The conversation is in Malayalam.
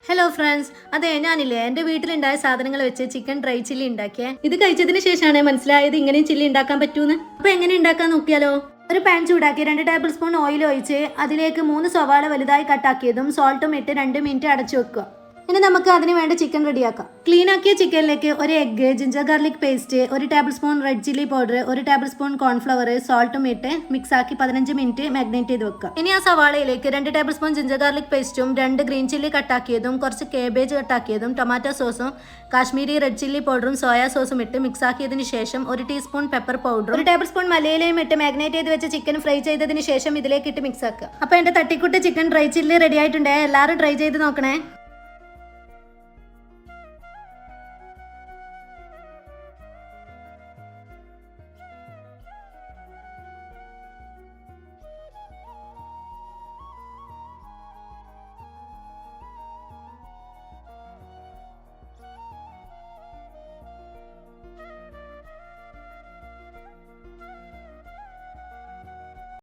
ഹലോ ഫ്രണ്ട്സ്, അതെ ഞാനില്ലേ എൻ്റെ വീട്ടിലുണ്ടായ സാധനങ്ങൾ വെച്ച് ചിക്കൻ ഡ്രൈ ചില്ലി ഉണ്ടാക്കിയേ. ഇത് കഴിച്ചതിന് ശേഷമാണ് മനസ്സിലായത് ഇങ്ങനെയും ചില്ലി ഉണ്ടാക്കാൻ പറ്റൂന്ന്. അപ്പൊ എങ്ങനെ ഉണ്ടാക്കാൻ നോക്കിയാലോ? ഒരു പാൻ ചൂടാക്കി 2 ടേബിൾ സ്പൂൺ ഓയിൽ ഒഴിച്ച് അതിലേക്ക് 3 സവാള വലുതായി കട്ടാക്കിയതും സോൾട്ടും ഇട്ട് 2 മിനിറ്റ് അടച്ചു വെക്കുക. ഇനി നമുക്ക് അതിന് വേണ്ട ചിക്കൻ റെഡിയാക്കാം. ക്ലീൻ ആക്കിയ ചിക്കനിലേക്ക് ഒരു egg, ginger garlic paste, 1 tablespoon red chilli powder, 1 tablespoon cornflour, സോൾട്ടും ഇട്ട് മിക്സ് ആക്കി 15 മിനിറ്റ് മാഗ്നേറ്റ് ചെയ്ത് വെക്കുക. ഇനി ആ സവാളയിലേക്ക് 2 ടേബിൾ സ്പൂൺ ജിഞ്ചർ ഗാർലിക് പേസ്റ്റും 2 ഗ്രീൻ ചില്ലി കട്ടാക്കിയതും കുറച്ച് കേബേജ് കട്ടാക്കിയതും ടൊമാറ്റോ സോസും കാശ്മീരി റെഡ് ചില്ലി പൗഡറും സോയാ സോസും ഇട്ട് മിക്സ് ആക്കിയതിന് ശേഷം 1 teaspoon pepper powder, 1 tablespoon മലയിലയും ഇട്ട് മാഗ്നേറ്റ് ചെയ്ത് വെച്ച് ചിക്കൻ ഫ്രൈ ചെയ്തതിന് ശേഷം ഇതിലേക്ക് ഇട്ട് മിക്സ് ആക്കുക. അപ്പോൾ എൻ്റെ തട്ടിക്കുട്ട് ചിക്കൻ ഡ്രൈ ചില്ലി റെഡി ആയിട്ടുണ്ട്. എല്ലാവരും ട്രൈ ചെയ്ത് നോക്കണേ.